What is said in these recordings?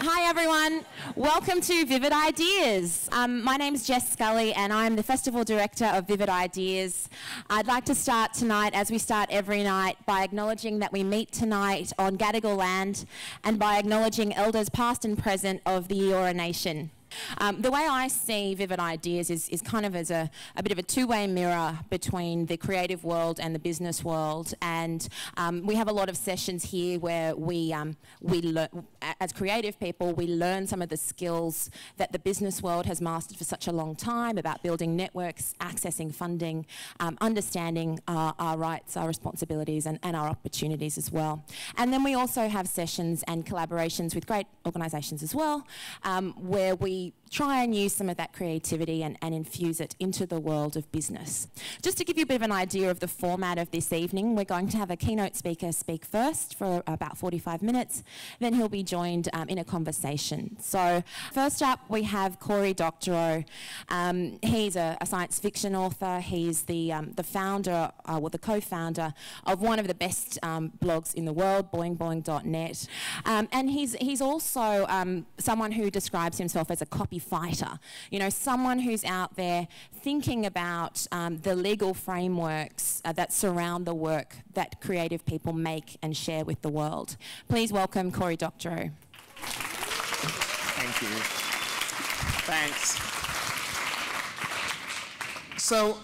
Hi everyone, welcome to Vivid Ideas. My name is Jess Scully and I'm the Festival Director of Vivid Ideas. I'd like to start tonight, as we start every night, by acknowledging that we meet tonight on Gadigal land and by acknowledging elders past and present of the Eora Nation. The way I see Vivid Ideas is kind of as a bit of a two-way mirror between the creative world and the business world, and we have a lot of sessions here where we learn, as creative people, we learn some of the skills that the business world has mastered for such a long time about building networks, accessing funding, understanding our rights, our responsibilities and our opportunities as well. And then we also have sessions and collaborations with great organisations as well, where we try and use some of that creativity and infuse it into the world of business. Just to give you a bit of an idea of the format of this evening, we're going to have a keynote speaker speak first for about 45 minutes, then he'll be joined in a conversation. So first up we have Cory Doctorow. He's a science fiction author. He's the founder, or the co-founder of one of the best blogs in the world, boingboing.net. And he's also someone who describes himself as a copy fighter, you know, someone who's out there thinking about the legal frameworks that surround the work that creative people make and share with the world. Please welcome Cory Doctorow. Thank you. Thanks. So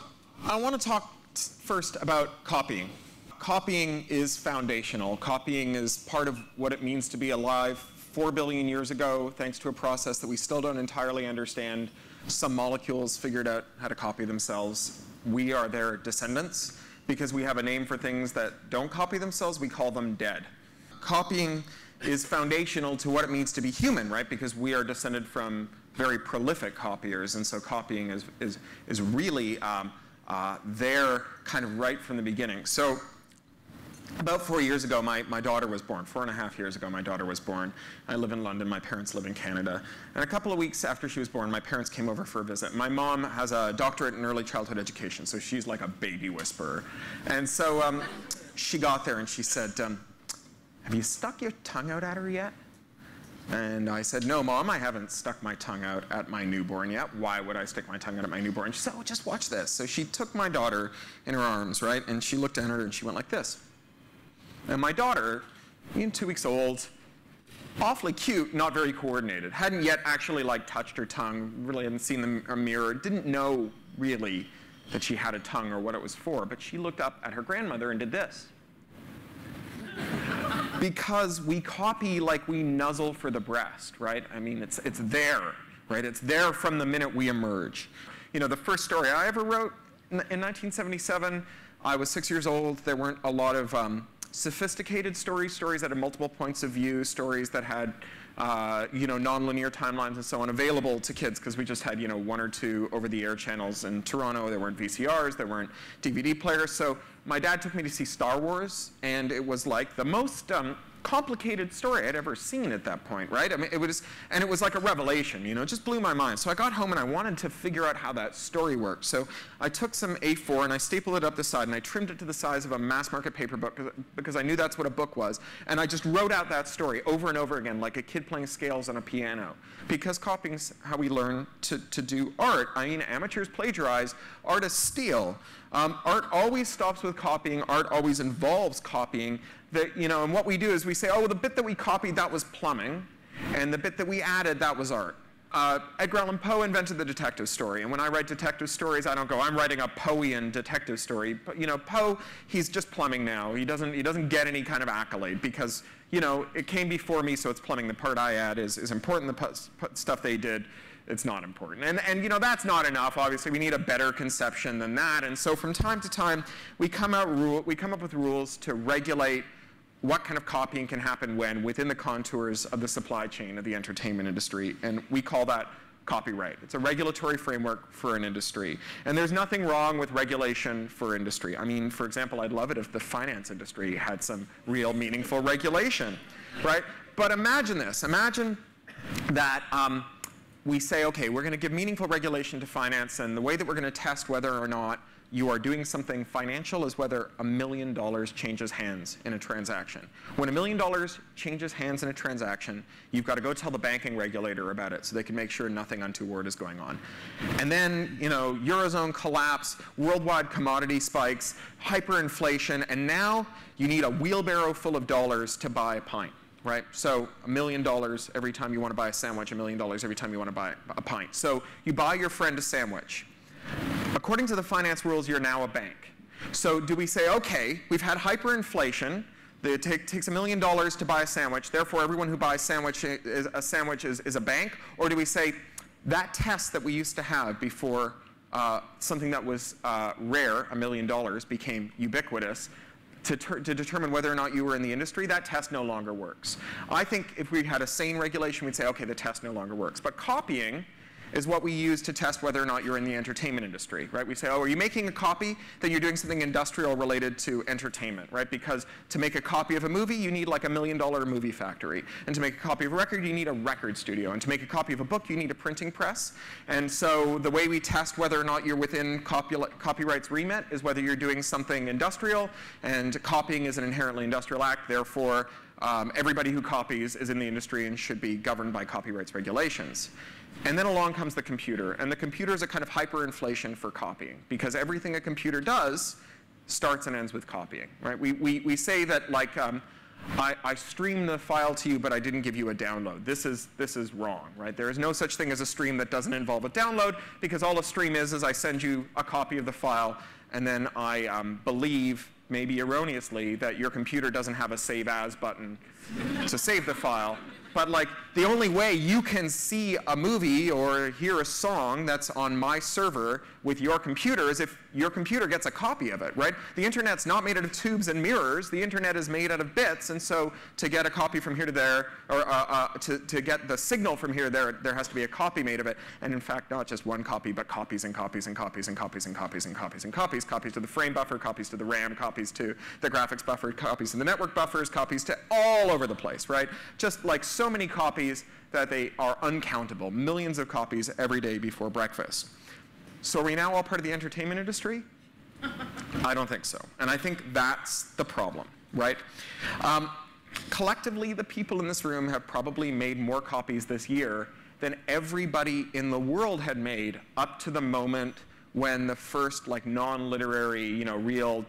I want to talk first about copying. Copying is foundational. Copying is part of what it means to be alive. 4 billion years ago, thanks to a process that we still don't entirely understand, some molecules figured out how to copy themselves. We are their descendants. Because we have a name for things that don't copy themselves, we call them dead. Copying is foundational to what it means to be human, right? Because we are descended from very prolific copiers, and so copying is really there kind of right from the beginning. So about 4 years ago, my daughter was born. 4.5 years ago, my daughter was born. I live in London. My parents live in Canada. And a couple of weeks after she was born, my parents came over for a visit. My mom has a doctorate in early childhood education, so she's like a baby whisperer. And so she got there and she said, have you stuck your tongue out at her yet? And I said, no, Mom, I haven't stuck my tongue out at my newborn yet. Why would I stick my tongue out at my newborn? She said, oh, just watch this. So she took my daughter in her arms, right? And she looked at her and she went like this. And my daughter, being 2 weeks old, awfully cute, not very coordinated, hadn't yet actually like touched her tongue, really hadn't seen a mirror, didn't know really that she had a tongue or what it was for, but she looked up at her grandmother and did this. Because we copy like we nuzzle for the breast, right? I mean, it's there, right? It's there from the minute we emerge. You know, the first story I ever wrote in 1977, I was 6 years old. There weren't a lot of sophisticated stories that had multiple points of view, stories that had you know, non-linear timelines and so on available to kids, because we just had, you know, 1 or 2 over-the-air channels in Toronto. There weren't VCRs, there weren't DVD players. So my dad took me to see Star Wars, and it was like the most complicated story I'd ever seen at that point, right? I mean, it was like a revelation, you know, it just blew my mind. So I got home and I wanted to figure out how that story worked. So I took some A4 and I stapled it up the side and I trimmed it to the size of a mass market paper book because I knew that's what a book was. And I just wrote out that story over and over again like a kid playing scales on a piano. Because copying's how we learn to do art. I mean, amateurs plagiarize, artists steal. Art always stops with copying, art always involves copying. You know, and what we do is we say, oh, well, the bit that we copied, that was plumbing, and the bit that we added, that was art. Edgar Allan Poe invented the detective story, and when I write detective stories, I don't go, I'm writing a Poean detective story. But, you know, Poe, he's just plumbing now. He doesn't get any kind of accolade because, you know, it came before me, so it's plumbing. The part I add is important. The stuff they did, it's not important. And you know, that's not enough. Obviously, we need a better conception than that. And so from time to time, we come up with rules to regulate what kind of copying can happen when within the contours of the supply chain of the entertainment industry. And we call that copyright. It's a regulatory framework for an industry. And there's nothing wrong with regulation for industry. I mean, for example, I'd love it if the finance industry had some real meaningful regulation, right? But imagine this. Imagine that we say, okay, we're going to give meaningful regulation to finance, and the way that we're going to test whether or not you are doing something financial is whether $1 million changes hands in a transaction. When $1 million changes hands in a transaction, you've got to go tell the banking regulator about it so they can make sure nothing untoward is going on. And then, Eurozone collapse, worldwide commodity spikes, hyperinflation, and now you need a wheelbarrow full of dollars to buy a pint. Right? So $1 million every time you want to buy a sandwich, $1 million every time you want to buy a pint. So you buy your friend a sandwich. According to the finance rules, you're now a bank. So do we say, okay, we've had hyperinflation, it takes $1 million to buy a sandwich, therefore everyone who buys a sandwich is a bank? Or do we say, that test that we used to have before something that was rare, $1 million, became ubiquitous, to determine whether or not you were in the industry, that test no longer works. I think if we had a sane regulation, we'd say, okay, the test no longer works. But copying is what we use to test whether or not you're in the entertainment industry, right? We say, oh, are you making a copy? Then you're doing something industrial related to entertainment, right? Because to make a copy of a movie, you need like $1 million movie factory. And to make a copy of a record, you need a record studio. And to make a copy of a book, you need a printing press. And so the way we test whether or not you're within copyright's remit is whether you're doing something industrial, and copying is an inherently industrial act, therefore everybody who copies is in the industry and should be governed by copyright's regulations. And then along comes the computer. And the computer is a kind of hyperinflation for copying, because everything a computer does starts and ends with copying, right? We say that, like, I streamed the file to you, but I didn't give you a download. This is wrong, right? There is no such thing as a stream that doesn't involve a download, because all a stream is I send you a copy of the file, and then I believe, maybe erroneously, that your computer doesn't have a Save As button to save the file. But like, the only way you can see a movie or hear a song that's on my server with your computer is if your computer gets a copy of it, right? The internet's not made out of tubes and mirrors. The internet is made out of bits, and so to get a copy from here to there, or to get the signal from here to there, there has to be a copy made of it. And in fact, not just one copy, but copies and copies and copies and copies and copies and copies and copies. Copies to the frame buffer, copies to the RAM, copies to the graphics buffer, copies to the network buffers, copies to all over the place, right? Just like so many copies that they are uncountable. Millions of copies every day before breakfast. So are we now all part of the entertainment industry? I don't think so. And I think that's the problem, right? Collectively, the people in this room have probably made more copies this year than everybody in the world had made up to the moment when the first, like, non-literary, real,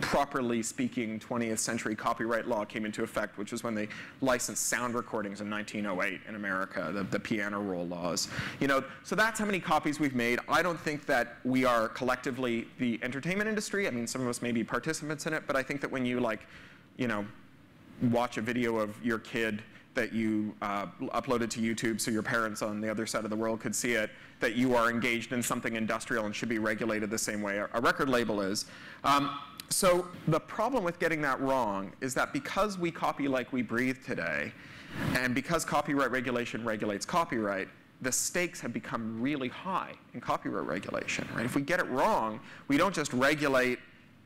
properly speaking 20th century copyright law came into effect, which was when they licensed sound recordings in 1908 in America, the piano roll laws. So that's how many copies we've made. I don't think that we are collectively the entertainment industry. I mean, some of us may be participants in it, but I think that when you, like, watch a video of your kid that you uploaded to YouTube so your parents on the other side of the world could see it, that you are engaged in something industrial and should be regulated the same way a record label is. So the problem with getting that wrong is that because we copy like we breathe today, and because copyright regulation regulates copyright, the stakes have become really high in copyright regulation, right? If we get it wrong, we don't just regulate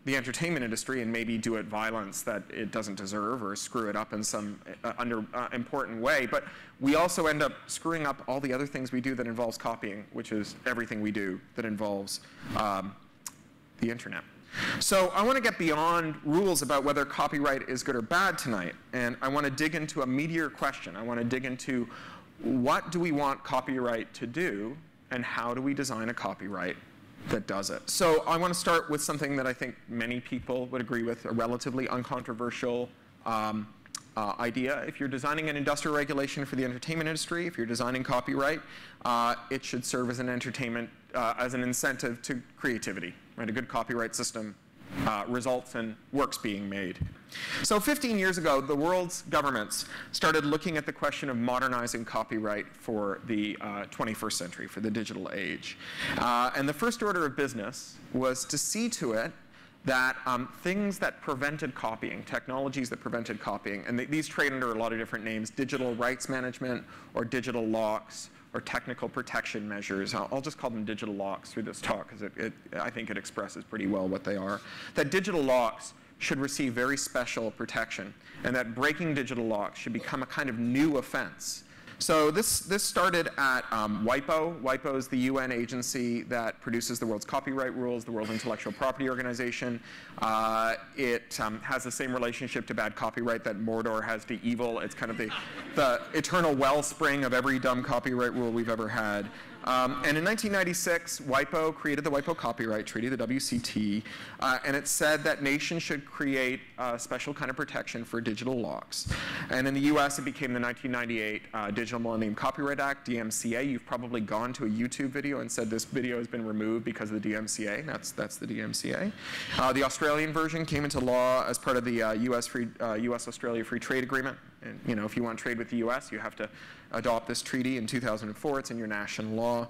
the entertainment industry and maybe do it violence that it doesn't deserve or screw it up in some important way, but we also end up screwing up all the other things we do that involves copying, which is everything we do that involves the internet. So I want to get beyond rules about whether copyright is good or bad tonight, and I want to dig into a meatier question. I want to dig into what do we want copyright to do, and how do we design a copyright that does it. So I want to start with something that I think many people would agree with, a relatively uncontroversial idea. If you're designing an industrial regulation for the entertainment industry, if you're designing copyright, it should serve as an as an incentive to creativity. Right? A good copyright system results in works being made. So 15 years ago, the world's governments started looking at the question of modernizing copyright for the 21st century, for the digital age. And the first order of business was to see to it that things that prevented copying, technologies that prevented copying, and these trade under a lot of different names, digital rights management or digital locks, or technical protection measures. I'll just call them digital locks through this talk, because I think it expresses pretty well what they are. That digital locks should receive very special protection, and that breaking digital locks should become a kind of new offense. So this started at WIPO. WIPO is the UN agency that produces the world's copyright rules, the World Intellectual Property Organization. It has the same relationship to bad copyright that Mordor has to evil. It's kind of the eternal wellspring of every dumb copyright rule we've ever had. And in 1996, WIPO created the WIPO Copyright Treaty, the WCT, and it said that nations should create a special kind of protection for digital locks. And in the US, it became the 1998 Digital Millennium Copyright Act, DMCA. You've probably gone to a YouTube video and said this video has been removed because of the DMCA. That's the DMCA. The Australian version came into law as part of the US-Australia Free Trade Agreement. And if you want to trade with the US, you have to adopt this treaty in 2004. It's in your national law.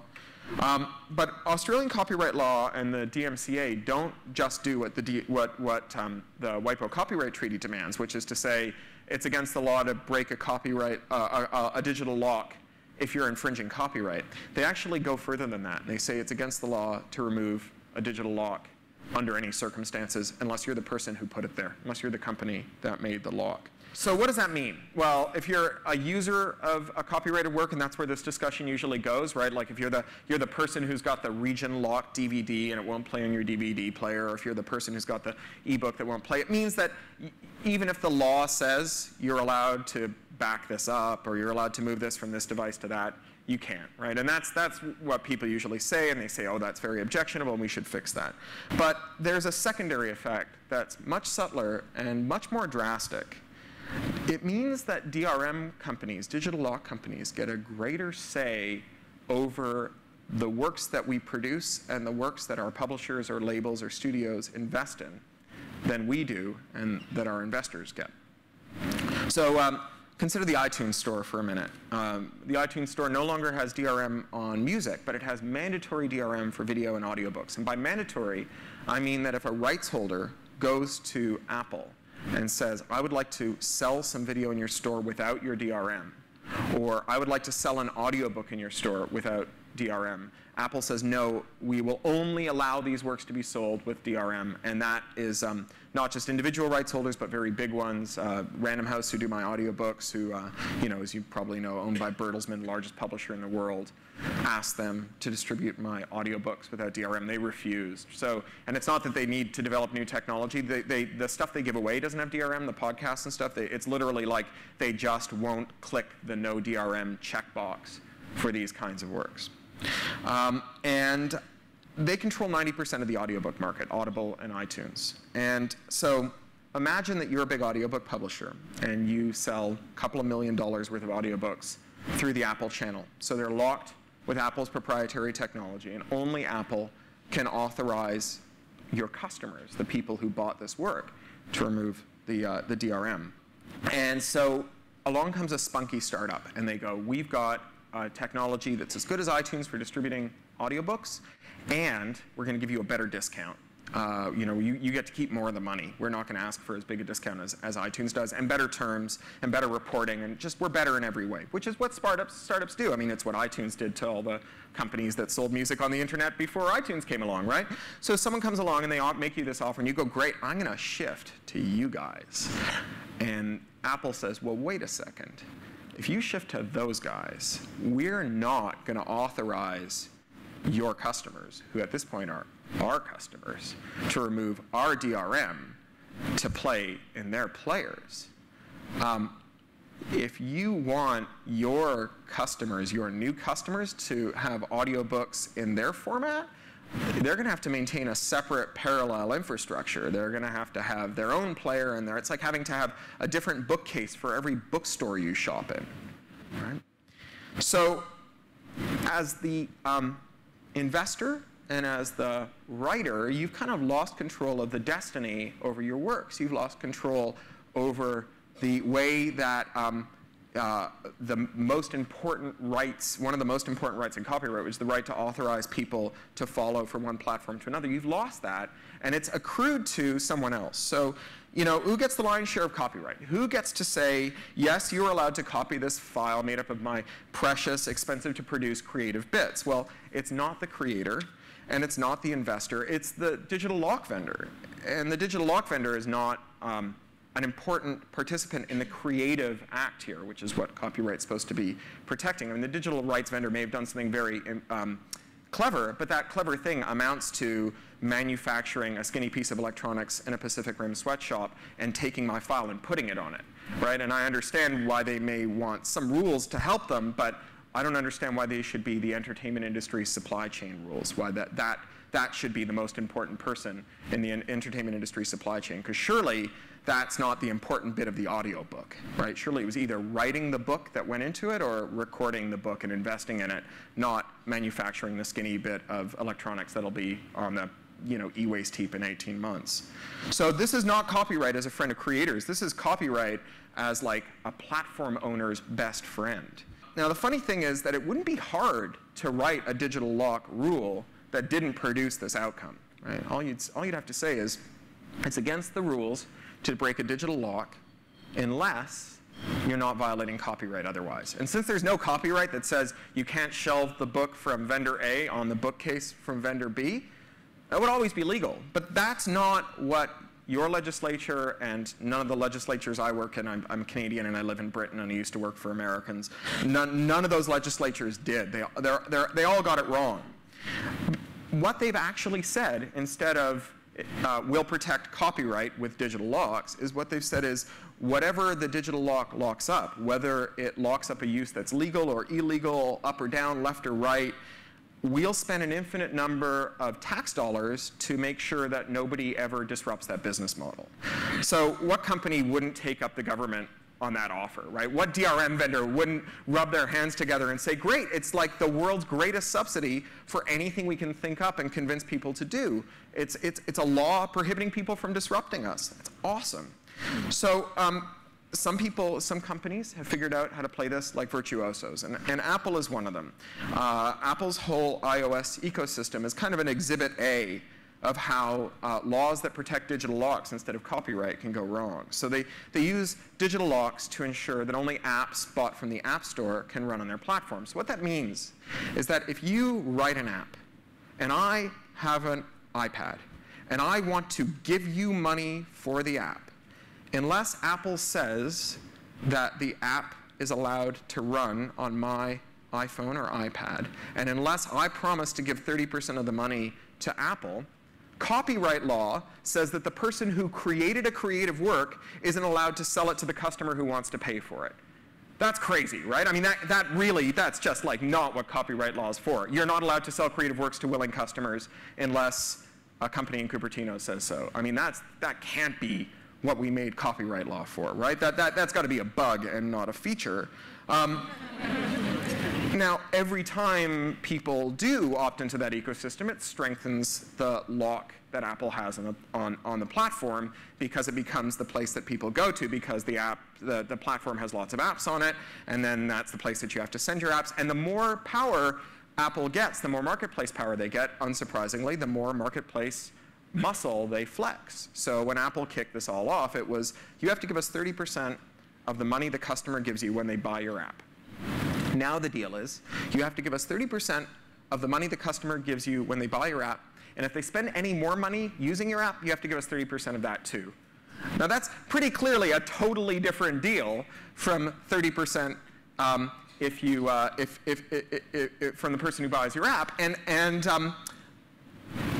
But Australian copyright law and the DMCA don't just do what the WIPO Copyright Treaty demands, which is to say it's against the law to break a digital lock if you're infringing copyright. They actually go further than that. They say it's against the law to remove a digital lock under any circumstances unless you're the person who put it there, unless you're the company that made the lock. So what does that mean? Well, if you're a user of a copyrighted work, and that's where this discussion usually goes, right? Like if you're the person who's got the region locked DVD and it won't play on your DVD player, or if you're the person who's got the ebook that won't play, it means that even if the law says you're allowed to back this up or you're allowed to move this from this device to that, you can't, right? And that's what people usually say, and they say, oh, that's very objectionable and we should fix that. But there's a secondary effect that's much subtler and much more drastic. It means that DRM companies, digital lock companies, get a greater say over the works that we produce and the works that our publishers or labels or studios invest in than we do and that our investors get. So consider the iTunes Store for a minute. The iTunes Store no longer has DRM on music, but it has mandatory DRM for video and audiobooks. And by mandatory, I mean that if a rights holder goes to Apple and says, I would like to sell some video in your store without your DRM, or I would like to sell an audiobook in your store without DRM, Apple says, no, we will only allow these works to be sold with DRM, and that is not just individual rights holders, but very big ones. Random House, who do my audiobooks, who, as you probably know, owned by Bertelsmann, largest publisher in the world, asked them to distribute my audiobooks without DRM. They refused. So, and it's not that they need to develop new technology. The stuff they give away doesn't have DRM, the podcasts and stuff. It's literally like they just won't click the no DRM checkbox for these kinds of works. And they control 90% of the audiobook market, Audible and iTunes. And so imagine that you're a big audiobook publisher and you sell a couple of $1 million worth of audiobooks through the Apple channel. So they're locked with Apple's proprietary technology, and only Apple can authorize your customers, the people who bought this work, to remove the DRM. And so along comes a spunky startup, and they go, we've got technology that's as good as iTunes for distributing audiobooks, and we're going to give you a better discount. You get to keep more of the money. We're not going to ask for as big a discount as iTunes does, and better terms, and better reporting, and just we're better in every way, which is what startups do. I mean, it's what iTunes did to all the companies that sold music on the internet before iTunes came along, right? So someone comes along and they make you this offer, and you go, great, I'm going to shift to you guys. And Apple says, well, wait a second. If you shift to those guys, we're not going to authorize your customers, who at this point are our customers, to remove our DRM to play in their players. If you want your customers, your new customers, to have audiobooks in their format, they're going to have to maintain a separate parallel infrastructure. They're going to have their own player in there. It's like having to have a different bookcase for every bookstore you shop in. Right? So as the investor and as the writer, you've kind of lost control of the destiny over your works. You've lost control over the way that the most important rights, one of the most important rights in copyright, which is the right to authorize people to follow from one platform to another. You've lost that, and it's accrued to someone else. So, who gets the lion's share of copyright? Who gets to say, yes, you're allowed to copy this file made up of my precious, expensive to produce creative bits? Well, it's not the creator, and it's not the investor, it's the digital lock vendor. And the digital lock vendor is not a an important participant in the creative act here, which is what copyright's supposed to be protecting. I mean, the digital rights vendor may have done something very clever, but that clever thing amounts to manufacturing a skinny piece of electronics in a Pacific Rim sweatshop and taking my file and putting it on it, right? And I understand why they may want some rules to help them, but I don't understand why they should be the entertainment industry supply chain rules, why that should be the most important person in the entertainment industry supply chain, because surely that's not the important bit of the audiobook, right? Surely it was either writing the book that went into it or recording the book and investing in it, not manufacturing the skinny bit of electronics that'll be on the e-waste heap in 18 months. So this is not copyright as a friend of creators. This is copyright as like a platform owner's best friend. Now the funny thing is that it wouldn't be hard to write a digital lock rule that didn't produce this outcome, right? All you'd have to say is it's against the rules to break a digital lock unless you're not violating copyright otherwise. And since there's no copyright that says you can't shelve the book from vendor A on the bookcase from vendor B, that would always be legal. But that's not what your legislature and none of the legislatures I work in, I'm Canadian and I live in Britain and I used to work for Americans, none of those legislatures did. They all got it wrong. What they've actually said, instead of will protect copyright with digital locks, is what they've said is whatever the digital lock locks up, whether it locks up a use that's legal or illegal, up or down, left or right, we'll spend an infinite number of tax dollars to make sure that nobody ever disrupts that business model. So what company wouldn't take up the government on that offer, right? What DRM vendor wouldn't rub their hands together and say, great, it's like the world's greatest subsidy for anything we can think up and convince people to do. It's a law prohibiting people from disrupting us. That's awesome. So some companies have figured out how to play this like virtuosos, and Apple is one of them. Apple's whole iOS ecosystem is kind of an exhibit A of how laws that protect digital locks instead of copyright can go wrong. So they use digital locks to ensure that only apps bought from the App Store can run on their platform. So what that means is that if you write an app, and I have an iPad, and I want to give you money for the app, unless Apple says that the app is allowed to run on my iPhone or iPad, and unless I promise to give 30% of the money to Apple, copyright law says that the person who created a creative work isn't allowed to sell it to the customer who wants to pay for it. That's crazy, right? I mean, that's just like not what copyright law is for. You're not allowed to sell creative works to willing customers unless a company in Cupertino says so. I mean, that can't be what we made copyright law for, right? That's got to be a bug and not a feature. Now, every time people do opt into that ecosystem, it strengthens the lock that Apple has on the platform, because it becomes the place that people go to, because the platform has lots of apps on it, and then that's the place that you have to send your apps. And the more power Apple gets, the more marketplace power they get, unsurprisingly, the more marketplace muscle they flex. So when Apple kicked this all off, it was, you have to give us 30% of the money the customer gives you when they buy your app. Now the deal is, you have to give us 30% of the money the customer gives you when they buy your app, and if they spend any more money using your app, you have to give us 30% of that too. Now that's pretty clearly a totally different deal from 30% from the person who buys your app, and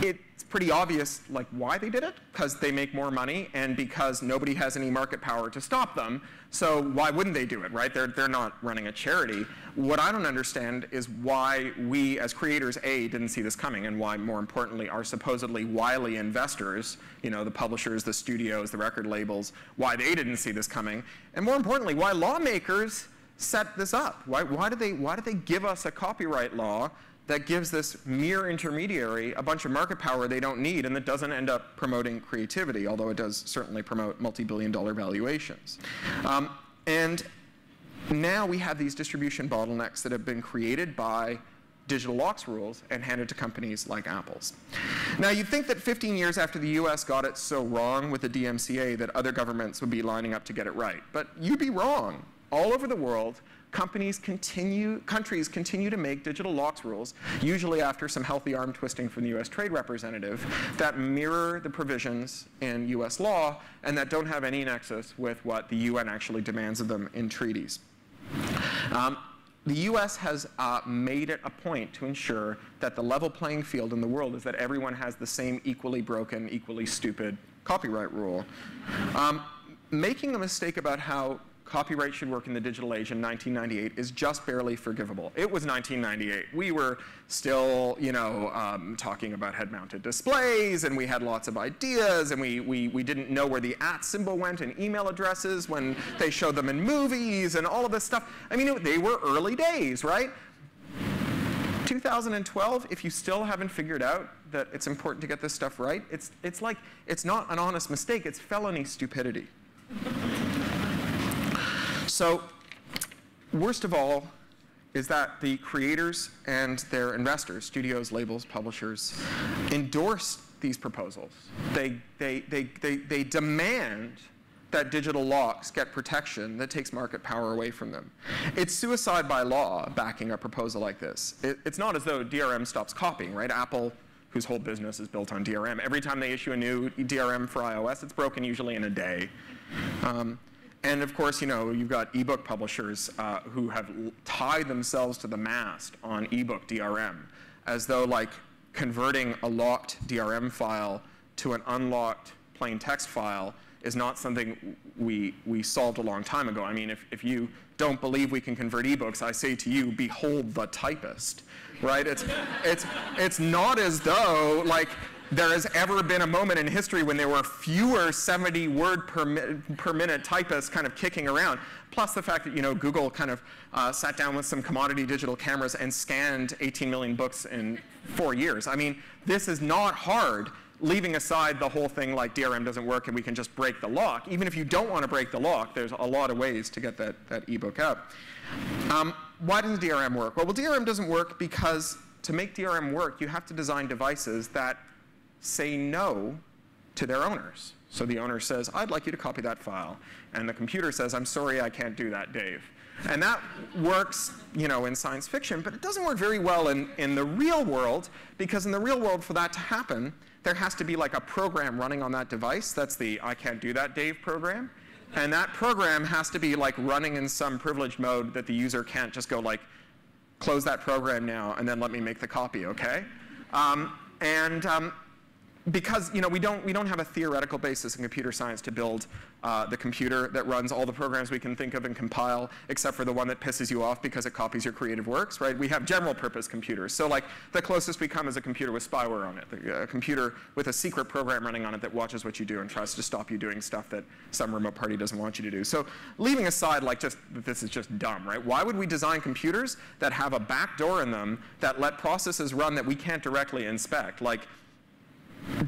it's pretty obvious like why they did it, because they make more money and because nobody has any market power to stop them. So why wouldn't they do it, right? They're not running a charity. What I don't understand is why we as creators, A, didn't see this coming, and why, more importantly, our supposedly wily investors, the publishers, the studios, the record labels, why they didn't see this coming, and more importantly, why lawmakers set this up. Why did they give us a copyright law that gives this mere intermediary a bunch of market power they don't need, and that doesn't end up promoting creativity, although it does certainly promote multi-billion-dollar valuations. And now we have these distribution bottlenecks that have been created by digital locks rules and handed to companies like Apple's. Now you'd think that 15 years after the US got it so wrong with the DMCA that other governments would be lining up to get it right. But you'd be wrong. All over the world, countries continue to make digital locks rules, usually after some healthy arm twisting from the US Trade Representative, that mirror the provisions in US law and that don't have any nexus with what the UN actually demands of them in treaties. The US has made it a point to ensure that the level playing field in the world is that everyone has the same equally broken, equally stupid copyright rule. Making a mistake about how copyright should work in the digital age in 1998 is just barely forgivable. It was 1998. We were still, talking about head-mounted displays, and we had lots of ideas, and we didn't know where the @ symbol went in email addresses when they showed them in movies and all of this stuff. I mean, they were early days, right? 2012, if you still haven't figured out that it's important to get this stuff right, it's like, it's not an honest mistake, it's felony stupidity. So, worst of all is that the creators and their investors, studios, labels, publishers, endorse these proposals. They demand that digital locks get protection that takes market power away from them. It's suicide by law backing a proposal like this. It's not as though DRM stops copying, right? Apple, whose whole business is built on DRM, every time they issue a new DRM for iOS, it's broken usually in a day. And of course, you've got ebook publishers who have tied themselves to the mast on ebook DRM, as though like converting a locked DRM file to an unlocked plain text file is not something we solved a long time ago. I mean, if you don't believe we can convert ebooks, I say to you, behold the typist, right? It's not as though like there has ever been a moment in history when there were fewer 70 word per minute typists kind of kicking around. Plus the fact that Google kind of sat down with some commodity digital cameras and scanned 18 million books in 4 years. I mean, this is not hard, leaving aside the whole thing like DRM doesn't work and we can just break the lock. Even if you don't want to break the lock, there's a lot of ways to get that ebook out. Why doesn't DRM work? Well, DRM doesn't work because to make DRM work, you have to design devices that say no to their owners. So the owner says, I'd like you to copy that file. And the computer says, I'm sorry, I can't do that, Dave. And that works, in science fiction, but it doesn't work very well in the real world, because in the real world, for that to happen, there has to be like a program running on that device. That's the I can't do that, Dave program. And that program has to be like running in some privileged mode that the user can't just go like, close that program now and then let me make the copy, okay? Because we don't have a theoretical basis in computer science to build the computer that runs all the programs we can think of and compile, except for the one that pisses you off because it copies your creative works, right? We have general purpose computers. So like the closest we come is a computer with spyware on it, a computer with a secret program running on it that watches what you do and tries to stop you doing stuff that some remote party doesn't want you to do. So leaving aside like this is just dumb, right? Why would we design computers that have a back door in them that let processes run that we can't directly inspect? Like,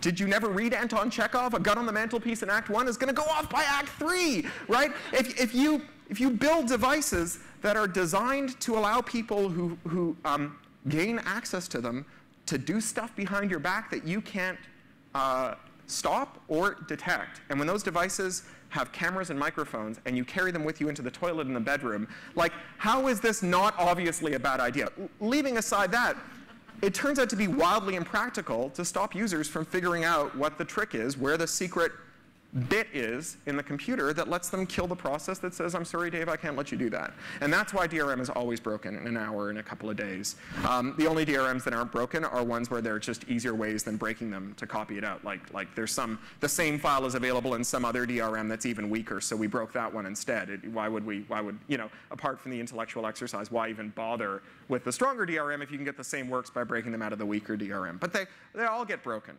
did you never read Anton Chekhov? A gun on the mantelpiece in Act 1 is going to go off by Act 3, right? If you build devices that are designed to allow people who gain access to them to do stuff behind your back that you can't stop or detect, and when those devices have cameras and microphones and you carry them with you into the toilet in the bedroom, like, how is this not obviously a bad idea? Leaving aside that, it turns out to be wildly impractical to stop users from figuring out what the trick is, where the secret bit is in the computer that lets them kill the process that says, I'm sorry, Dave, I can't let you do that. And that's why DRM is always broken in an hour, in a couple of days. The only DRMs that aren't broken are ones where there are just easier ways than breaking them to copy it out. Like there's the same file is available in some other DRM that's even weaker, so we broke that one instead. Apart from the intellectual exercise, why even bother with the stronger DRM if you can get the same works by breaking them out of the weaker DRM? But they all get broken.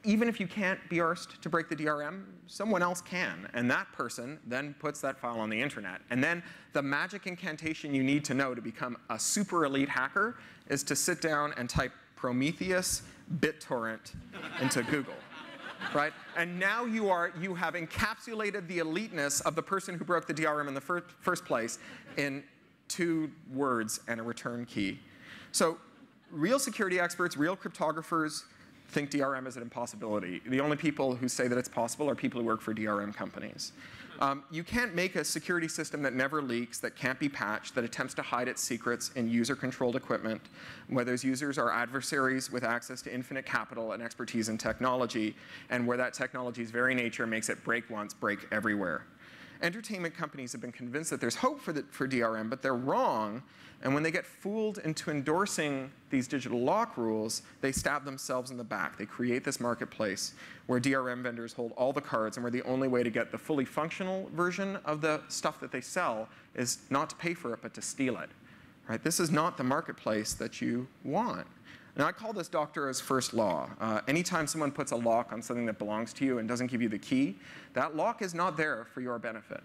Even if you can't be arsed to break the DRM, someone else can. And that person then puts that file on the internet. And then the magic incantation you need to know to become a super elite hacker is to sit down and type Prometheus BitTorrent into Google. Right? And now you have encapsulated the eliteness of the person who broke the DRM in the first place in 2 words and a return key. So real security experts, real cryptographers, think DRM is an impossibility. The only people who say that it's possible are people who work for DRM companies. You can't make a security system that never leaks, that can't be patched, that attempts to hide its secrets in user-controlled equipment, where those users are adversaries with access to infinite capital and expertise in technology, and where that technology's very nature makes it break once, break everywhere. Entertainment companies have been convinced that there's hope for DRM, but they're wrong. And when they get fooled into endorsing these digital lock rules, they stab themselves in the back. They create this marketplace where DRM vendors hold all the cards, and where the only way to get the fully functional version of the stuff that they sell is not to pay for it, but to steal it. Right? This is not the marketplace that you want. Now, I call this Doctorow's first law. Anytime someone puts a lock on something that belongs to you and doesn't give you the key, that lock is not there for your benefit.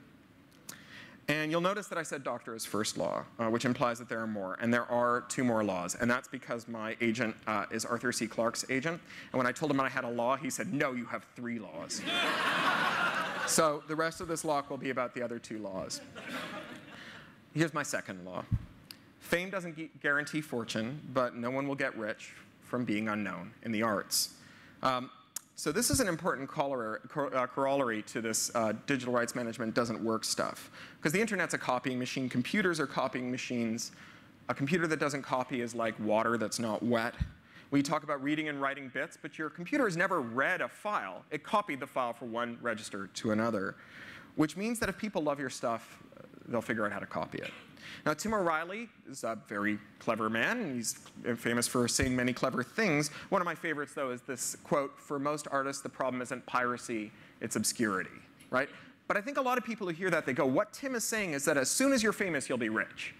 And you'll notice that I said Doctorow's first law, which implies that there are more. And there are 2 more laws. And that's because my agent is Arthur C. Clarke's agent. And when I told him I had a law, he said, no, you have 3 laws. So the rest of this lock will be about the other 2 laws. Here's my second law. Fame doesn't guarantee fortune, but no one will get rich from being unknown in the arts. So this is an important corollary to this digital rights management doesn't work stuff. Because the internet's a copying machine. Computers are copying machines. A computer that doesn't copy is like water that's not wet. We talk about reading and writing bits, but your computer has never read a file. It copied the file from one register to another, which means that if people love your stuff, they'll figure out how to copy it. Now, Tim O'Reilly is a very clever man, and he's famous for saying many clever things. One of my favorites, though, is this quote, "For most artists, the problem isn't piracy, it's obscurity," right? But I think a lot of people who hear that, they go, what Tim is saying is that as soon as you're famous, you'll be rich.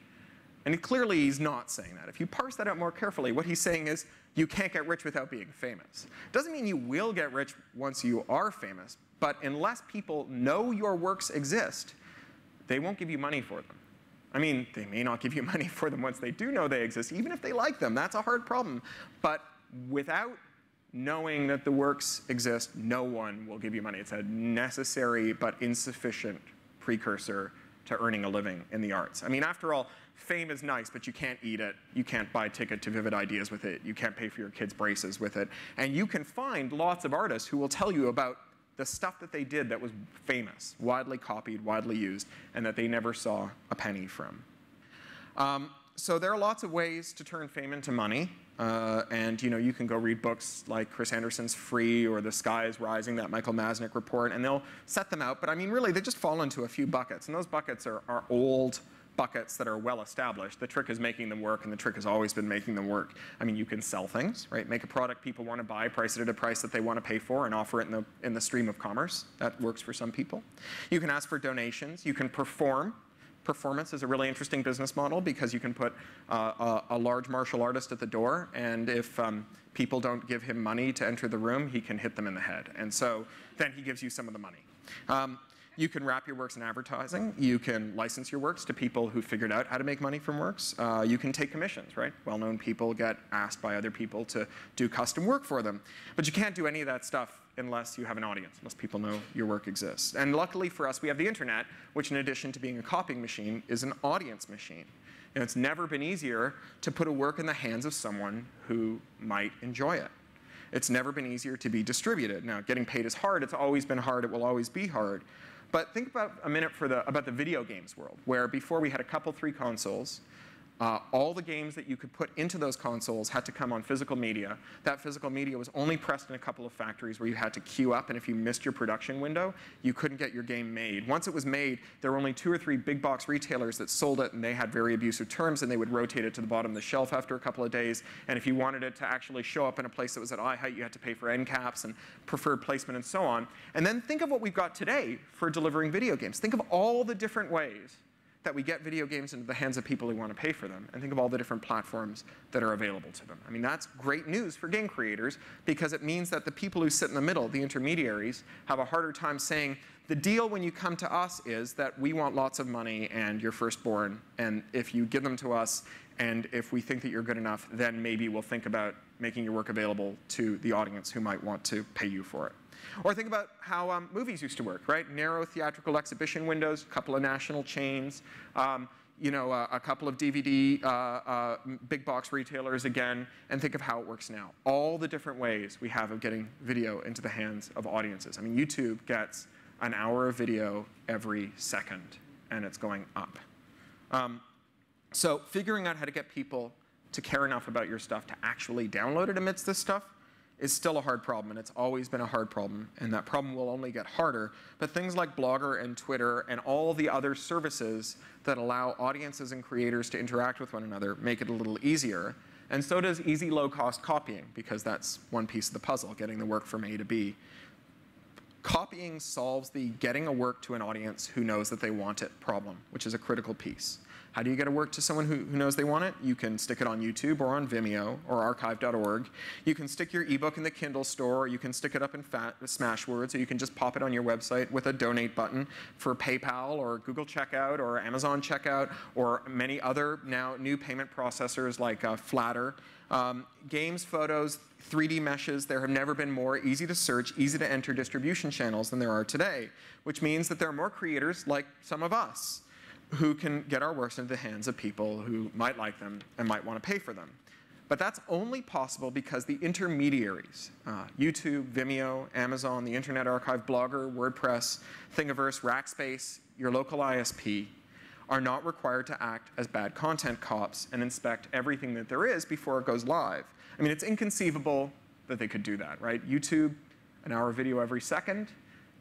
And clearly, he's not saying that. If you parse that out more carefully, what he's saying is you can't get rich without being famous. Doesn't mean you will get rich once you are famous, but unless people know your works exist, they won't give you money for them. I mean, they may not give you money for them once they do know they exist, even if they like them. That's a hard problem. But without knowing that the works exist, no one will give you money. It's a necessary but insufficient precursor to earning a living in the arts. I mean, after all, fame is nice, but you can't eat it. You can't buy a ticket to Vivid Ideas with it. You can't pay for your kids' braces with it. And you can find lots of artists who will tell you about the stuff that they did that was famous, widely copied, widely used, and that they never saw a penny from. So there are lots of ways to turn fame into money. And you can go read books like Chris Anderson's Free or The Sky is Rising, that Michael Masnick report, and they'll set them out. But I mean, really, they just fall into a few buckets. And those buckets are old buckets that are well established. The trick is making them work, and the trick has always been making them work. I mean, you can sell things, right? Make a product people want to buy, price it at a price that they want to pay for, and offer it in the stream of commerce. That works for some people. You can ask for donations. You can perform. Performance is a really interesting business model because you can put a large martial artist at the door, and if people don't give him money to enter the room, he can hit them in the head. And so then he gives you some of the money. You can wrap your works in advertising. You can license your works to people who figured out how to make money from works. You can take commissions, right? Well-known people get asked by other people to do custom work for them. But you can't do any of that stuff unless you have an audience, unless people know your work exists. And luckily for us, we have the internet, which in addition to being a copying machine, is an audience machine. And it's never been easier to put a work in the hands of someone who might enjoy it. It's never been easier to be distributed. Now, getting paid is hard. It's always been hard. It will always be hard. But think about a minute about the video games world, where before we had a couple, 3 consoles, all the games that you could put into those consoles had to come on physical media. That physical media was only pressed in a couple of factories where you had to queue up, and if you missed your production window, you couldn't get your game made. Once it was made, there were only 2 or 3 big box retailers that sold it, and they had very abusive terms, and they would rotate it to the bottom of the shelf after a couple of days. And if you wanted it to actually show up in a place that was at eye height, you had to pay for end caps and preferred placement and so on. And then think of what we've got today for delivering video games. Think of all the different ways that we get video games into the hands of people who want to pay for them, and think of all the different platforms that are available to them. I mean, that's great news for game creators because it means that the people who sit in the middle, the intermediaries, have a harder time saying, the deal when you come to us is that we want lots of money and you're firstborn, and if you give them to us, and if we think that you're good enough, then maybe we'll think about making your work available to the audience who might want to pay you for it. Or think about how movies used to work, right? Narrow theatrical exhibition windows, a couple of national chains, a couple of DVD big box retailers again, and think of how it works now. All the different ways we have of getting video into the hands of audiences. I mean, YouTube gets an hour of video every second, and it's going up. So figuring out how to get people to care enough about your stuff to actually download it amidst this stuff is still a hard problem, and it's always been a hard problem, and that problem will only get harder. But things like Blogger and Twitter and all the other services that allow audiences and creators to interact with one another make it a little easier. And so does easy, low-cost copying, because that's one piece of the puzzle, getting the work from A to B. Copying solves the getting a work to an audience who knows that they want it problem, which is a critical piece. How do you get a work to someone who knows they want it? You can stick it on YouTube or on Vimeo or archive.org. You can stick your ebook in the Kindle store, or you can stick it up in Smashwords, or you can just pop it on your website with a donate button for PayPal or Google Checkout or Amazon Checkout or many other now new payment processors like Flatter. Games, photos, 3D meshes, there have never been more easy to search, easy to enter distribution channels than there are today, which means that there are more creators like some of us who can get our works into the hands of people who might like them and might want to pay for them. But that's only possible because the intermediaries, YouTube, Vimeo, Amazon, the Internet Archive, Blogger, WordPress, Thingiverse, Rackspace, your local ISP, are not required to act as bad content cops and inspect everything that there is before it goes live. I mean, it's inconceivable that they could do that, right? YouTube, an hour of video every second.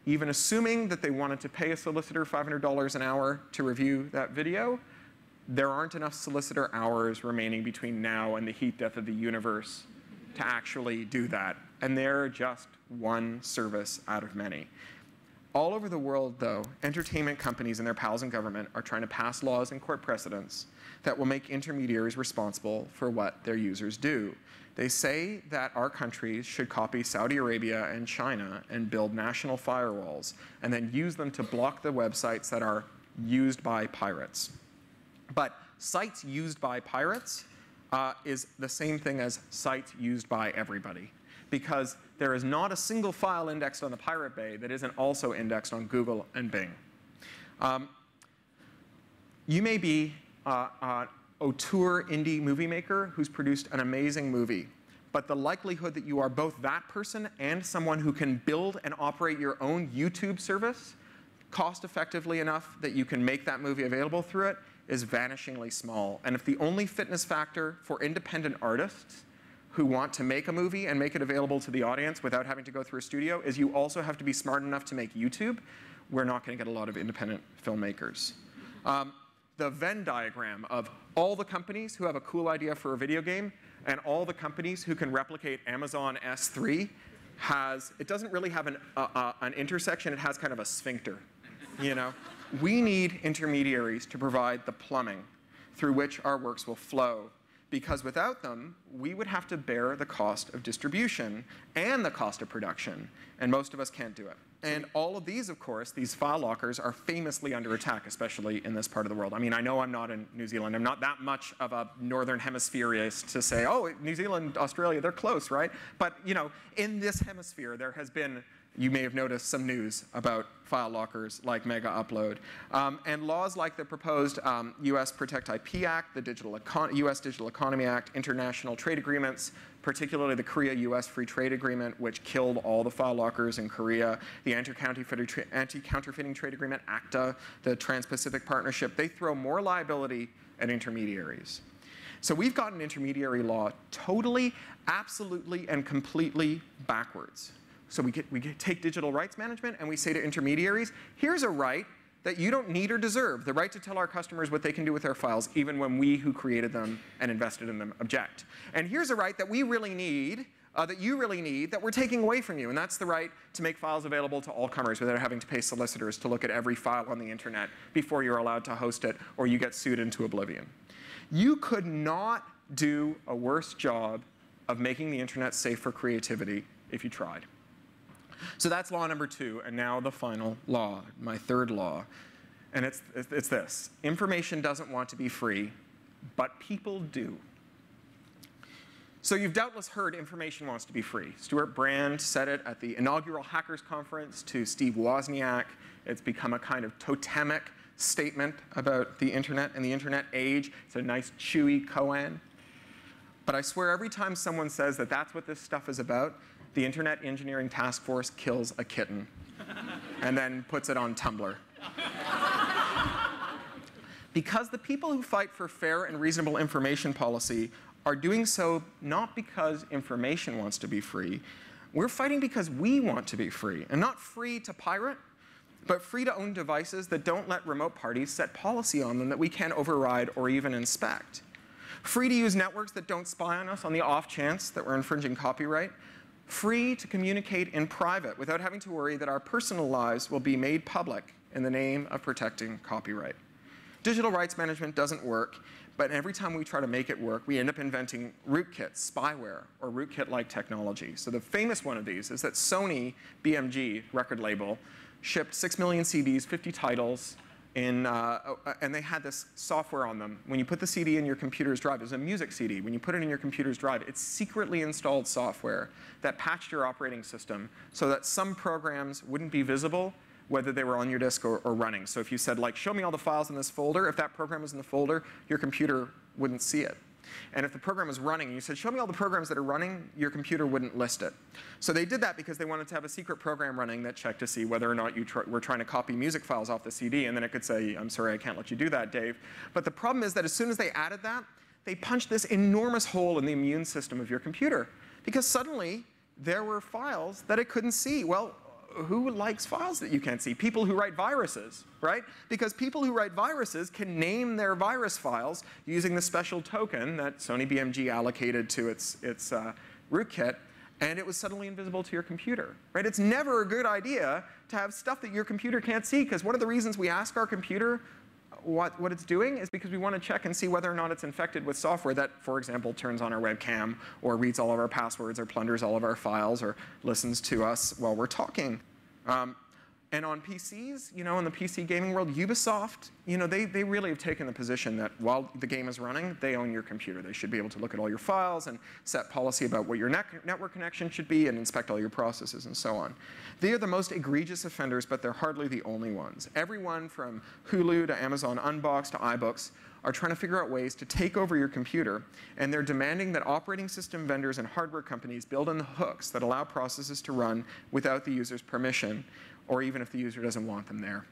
Even assuming that they wanted to pay a solicitor $500 an hour to review that video, there aren't enough solicitor hours remaining between now and the heat death of the universe to actually do that. And they're just one service out of many. All over the world, though, entertainment companies and their pals in government are trying to pass laws and court precedents that will make intermediaries responsible for what their users do. They say that our countries should copy Saudi Arabia and China and build national firewalls and then use them to block the websites that are used by pirates. But sites used by pirates is the same thing as sites used by everybody, because there is not a single file indexed on the Pirate Bay that isn't also indexed on Google and Bing. You may be auteur indie movie maker who's produced an amazing movie, but the likelihood that you are both that person and someone who can build and operate your own YouTube service cost effectively enough that you can make that movie available through it is vanishingly small. And if the only fitness factor for independent artists who want to make a movie and make it available to the audience without having to go through a studio is you also have to be smart enough to make YouTube, we're not going to get a lot of independent filmmakers. The Venn diagram of all the companies who have a cool idea for a video game and all the companies who can replicate Amazon S3 it doesn't really have an intersection, it has kind of a sphincter, you know? We need intermediaries to provide the plumbing through which our works will flow, because without them, we would have to bear the cost of distribution and the cost of production, and most of us can't do it. And all of these, of course, these file lockers are famously under attack, especially in this part of the world. I mean, I know I'm not in New Zealand. I'm not that much of a northern hemisphereist to say, oh, New Zealand, Australia, they're close, right? But, you know, in this hemisphere, there has been, you may have noticed some news about file lockers like Mega Upload. And laws like the proposed US Protect IP Act, the US Digital Economy Act, international trade agreements, particularly the Korea-US Free Trade Agreement, which killed all the file lockers in Korea, the Anti-Counterfeiting Trade Agreement, ACTA, the Trans-Pacific Partnership, they throw more liability at intermediaries. So we've got an intermediary law totally, absolutely, and completely backwards. So we take digital rights management and we say to intermediaries, here's a right that you don't need or deserve, the right to tell our customers what they can do with their files, even when we who created them and invested in them object. And here's a right that we really need, that you really need, that we're taking away from you, and that's the right to make files available to all comers without having to pay solicitors to look at every file on the internet before you're allowed to host it or you get sued into oblivion. You could not do a worse job of making the internet safe for creativity if you tried. So that's law number 2, and now the final law, my third law. And it's this. Information doesn't want to be free, but people do. So you've doubtless heard information wants to be free. Stuart Brand said it at the inaugural Hackers Conference to Steve Wozniak. It's become a kind of totemic statement about the internet and the internet age. It's a nice, chewy koan. But I swear every time someone says that that's what this stuff is about, the Internet Engineering Task Force kills a kitten. and then puts it on Tumblr. Because the people who fight for fair and reasonable information policy are doing so not because information wants to be free. We're fighting because we want to be free, and not free to pirate, but free to own devices that don't let remote parties set policy on them that we can't override or even inspect. Free to use networks that don't spy on us on the off chance that we're infringing copyright. Free to communicate in private without having to worry that our personal lives will be made public in the name of protecting copyright. Digital rights management doesn't work, but every time we try to make it work, we end up inventing rootkits, spyware, or rootkit-like technology. So the famous one of these is that Sony BMG record label shipped 6 million CDs, 50 titles, and they had this software on them. When you put the CD in your computer's drive, it was a music CD. When you put it in your computer's drive, it's secretly installed software that patched your operating system so that some programs wouldn't be visible whether they were on your disk or running. So if you said, like, show me all the files in this folder, if that program was in the folder, your computer wouldn't see it. And if the program was running, and you said, show me all the programs that are running, your computer wouldn't list it. So they did that because they wanted to have a secret program running that checked to see whether or not you were trying to copy music files off the CD, and then it could say, I'm sorry, I can't let you do that, Dave. But the problem is that as soon as they added that, they punched this enormous hole in the immune system of your computer. Because suddenly, there were files that it couldn't see. Well, who likes files that you can't see? People who write viruses, right? Because people who write viruses can name their virus files using the special token that Sony BMG allocated to its rootkit, and it was suddenly invisible to your computer, right? It's never a good idea to have stuff that your computer can't see, because one of the reasons we ask our computer what it's doing is because we want to check and see whether or not it's infected with software that, for example, turns on our webcam or reads all of our passwords or plunders all of our files or listens to us while we're talking. And on PCs, in the PC gaming world, Ubisoft, they really have taken the position that while the game is running, they own your computer. They should be able to look at all your files and set policy about what your network connection should be and inspect all your processes and so on. They are the most egregious offenders, but they're hardly the only ones. Everyone from Hulu to Amazon Unbox to iBooks are trying to figure out ways to take over your computer, and they're demanding that operating system vendors and hardware companies build in the hooks that allow processes to run without the user's permission, or even if the user doesn't want them there.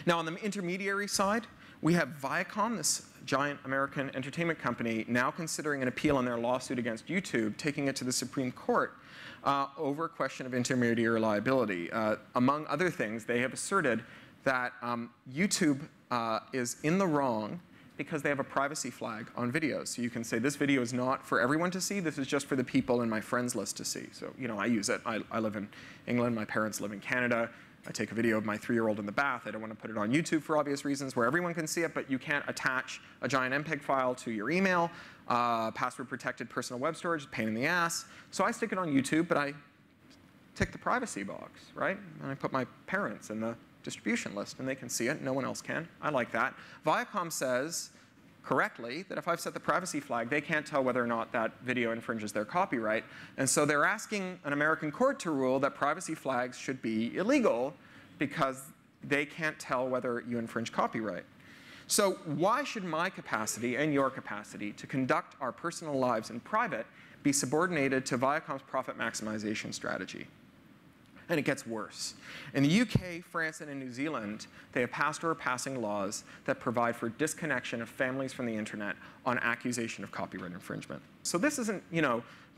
Now, on the intermediary side, we have Viacom, this giant American entertainment company, now considering an appeal in their lawsuit against YouTube, taking it to the Supreme Court over a question of intermediary liability. Among other things, they have asserted that YouTube is in the wrong because they have a privacy flag on videos. So you can say, this video is not for everyone to see, this is just for the people in my friends list to see. So I use it. I live in England, my parents live in Canada. I take a video of my 3-year-old in the bath. I don't want to put it on YouTube for obvious reasons where everyone can see it, but you can't attach a giant MPEG file to your email, password protected personal web storage, pain in the ass. So I stick it on YouTube, but I tick the privacy box, right? And I put my parents in the distribution list, and they can see it. No one else can. I like that. Viacom says, correctly, that if I've set the privacy flag, they can't tell whether or not that video infringes their copyright. And so they're asking an American court to rule that privacy flags should be illegal because they can't tell whether you infringe copyright. So why should my capacity and your capacity to conduct our personal lives in private be subordinated to Viacom's profit maximization strategy? And it gets worse. In the UK, France, and in New Zealand, they have passed or are passing laws that provide for disconnection of families from the internet on accusation of copyright infringement. So this isn't,